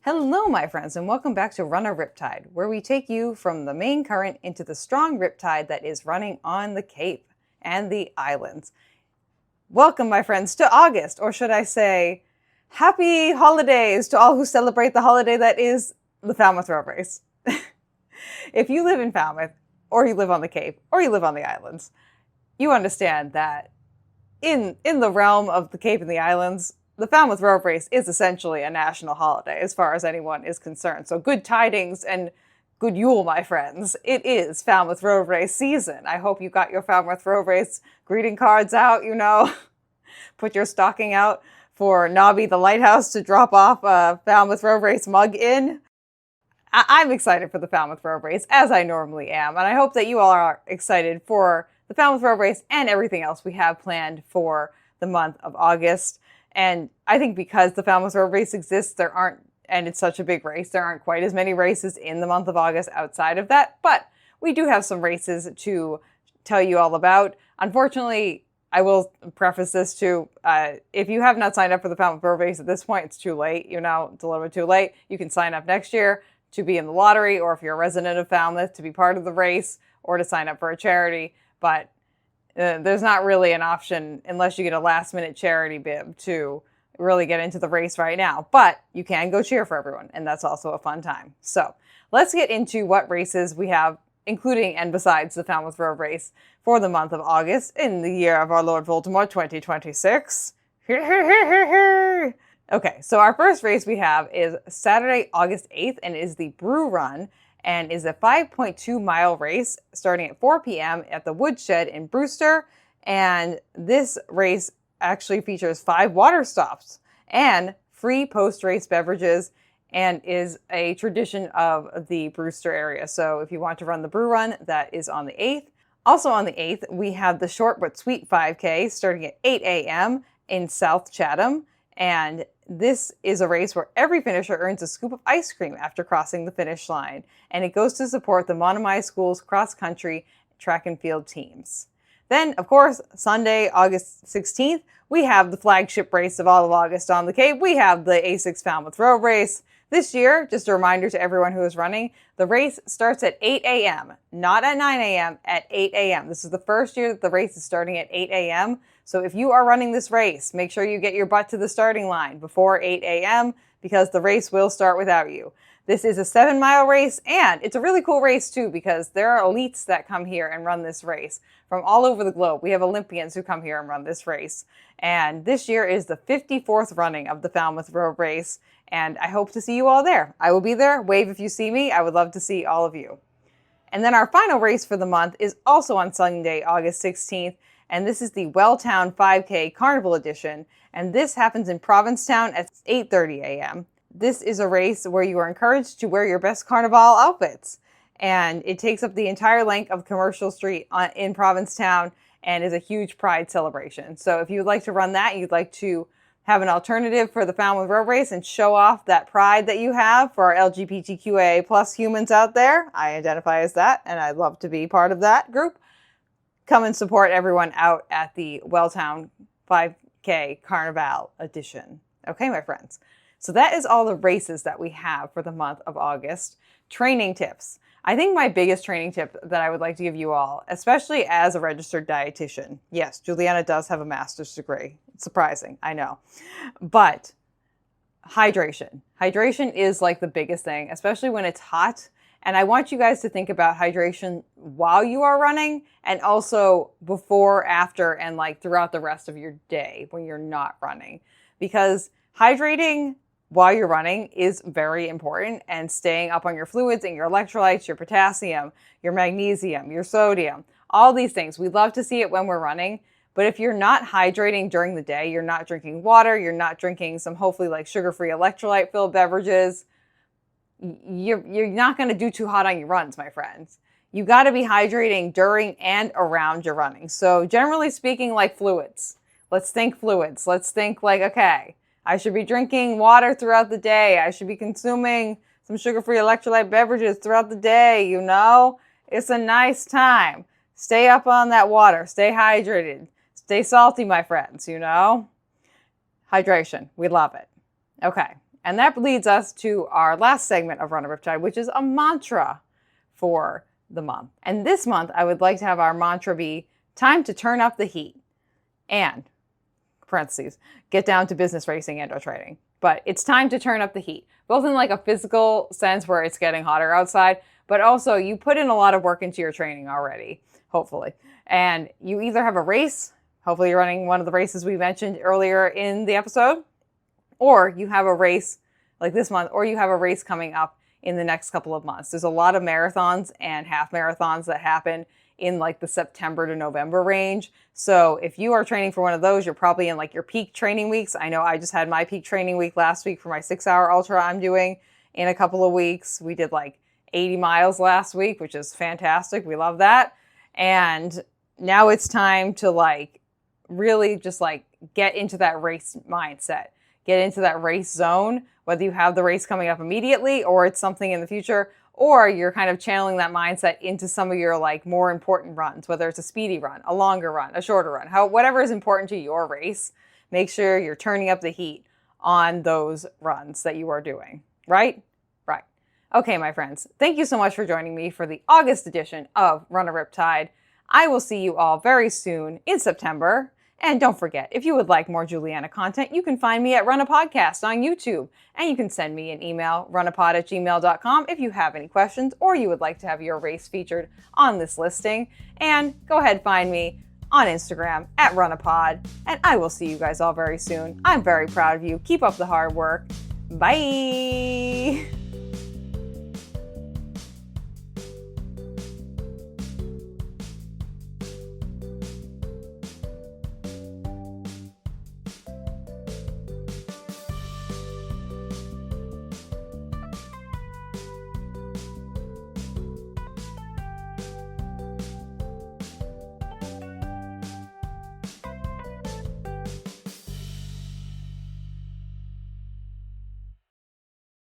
Hello, my friends, and welcome back to Runnah Riptide, where we take you from the main current into the strong riptide that is running on the Cape and the islands. Welcome, my friends, to August, or should I say, happy holidays to all who celebrate the holiday that is the Falmouth Road Race. If you live in Falmouth, or you live on the Cape, or you live on the islands, you understand that in the realm of the Cape and the islands, the Falmouth Road Race is essentially a national holiday as far as anyone is concerned. So good tidings and good Yule, my friends. It is Falmouth Road Race season. I hope you got your Falmouth Road Race greeting cards out, Put your stocking out for Nobby the Lighthouse to drop off a Falmouth Road Race mug in. I'm excited for the Falmouth Road Race, as I normally am, and I hope that you all are excited for the Falmouth Road Race and everything else we have planned for the month of August. And I think because the Falmouth Road Race exists, and it's such a big race, there aren't quite as many races in the month of August outside of that, but we do have some races to tell you all about. Unfortunately, I will preface this too, if you have not signed up for the Falmouth Road Race at this point, it's too late, it's a little bit too late. You can sign up next year to be in the lottery, or if you're a resident of Falmouth, to be part of the race, or to sign up for a charity, but there's not really an option unless you get a last-minute charity bib to really get into the race right now. But you can go cheer for everyone, and that's also a fun time. So let's get into what races we have, including and besides the Falmouth Road Race, for the month of August in the year of our Lord Voldemort 2026. Okay, so our first race we have is Saturday, August 8th, and is the Brew Run, and is a 5.2-mile race starting at 4 p.m. at the Woodshed in Brewster. And this race actually features 5 water stops and free post-race beverages, and is a tradition of the Brewster area. So if you want to run the Brew Run, that is on the 8th. Also on the 8th, we have the Short But Sweet 5K starting at 8 a.m. in South Chatham. And this is a race where every finisher earns a scoop of ice cream after crossing the finish line, and it goes to support the Monomoy School's cross-country track and field teams. Then, of course, Sunday, August 16th, we have the flagship race of all of August on the Cape. We have the A6 Falmouth Road Race. This year, just a reminder to everyone who is running, the race starts at 8 a.m., not at 9 a.m., at 8 a.m. This is the first year that the race is starting at 8 a.m., so if you are running this race, make sure you get your butt to the starting line before 8 a.m. because the race will start without you. This is a 7-mile race, and it's a really cool race too because there are elites that come here and run this race from all over the globe. We have Olympians who come here and run this race. And this year is the 54th running of the Falmouth Road Race, and I hope to see you all there. I will be there. Wave if you see me. I would love to see all of you. And then our final race for the month is also on Sunday, August 16th, and this is the Welltown 5K Carnival Edition, and this happens in Provincetown at 8:30 a.m. This is a race where you are encouraged to wear your best carnival outfits, and it takes up the entire length of Commercial Street in Provincetown and is a huge pride celebration. So if you'd like to run that, you'd like to have an alternative for the Falmouth Road Race and show off that pride that you have for our LGBTQIA plus humans out there, I identify as that, and I'd love to be part of that group, come and support everyone out at the Welltown 5K Carnival Edition. Okay, my friends. So that is all the races that we have for the month of August. Training tips. I think my biggest training tip that I would like to give you all, especially as a registered dietitian. Yes, Juliana does have a master's degree. It's surprising, I know. But hydration. Hydration is like the biggest thing, especially when it's hot. And I want you guys to think about hydration while you are running, and also before, after, and like throughout the rest of your day when you're not running. Because hydrating while you're running is very important, and staying up on your fluids and your electrolytes, your potassium, your magnesium, your sodium, all these things. We love to see it when we're running, but if you're not hydrating during the day, you're not drinking water, you're not drinking some hopefully like sugar-free electrolyte-filled beverages, you're not going to do too hot on your runs, my friends. You got to be hydrating during and around your running. So generally speaking, like fluids. Let's think fluids. Let's think like, okay, I should be drinking water throughout the day. I should be consuming some sugar-free electrolyte beverages throughout the day, It's a nice time. Stay up on that water. Stay hydrated. Stay salty, my friends, Hydration. We love it. Okay. And that leads us to our last segment of Runnah Riptide, which is a mantra for the month. And this month, I would like to have our mantra be time to turn up the heat and, parentheses, get down to business racing and or training. But it's time to turn up the heat, both in like a physical sense where it's getting hotter outside, but also you put in a lot of work into your training already, hopefully. And you either have a race, hopefully you're running one of the races we mentioned earlier in the episode, or you have a race like this month, or you have a race coming up in the next couple of months. There's a lot of marathons and half marathons that happen in like the September to November range. So if you are training for one of those, you're probably in like your peak training weeks. I know I just had my peak training week last week for my 6-hour ultra I'm doing in a couple of weeks. We did like 80 miles last week, which is fantastic. We love that. And now it's time to like really just like get into that race mindset, get into that race zone, whether you have the race coming up immediately or it's something in the future, or you're kind of channeling that mindset into some of your like more important runs, whether it's a speedy run, a longer run, a shorter run, whatever is important to your race. Make sure you're turning up the heat on those runs that you are doing, right? Right. Okay, my friends, thank you so much for joining me for the August edition of Runnah Riptide. I will see you all very soon in September. And don't forget, if you would like more Juliana content, you can find me at Runnah Podcast on YouTube. And you can send me an email, runnahpod@gmail.com, if you have any questions or you would like to have your race featured on this listing. And go ahead and find me on Instagram at runnahpod. And I will see you guys all very soon. I'm very proud of you. Keep up the hard work. Bye.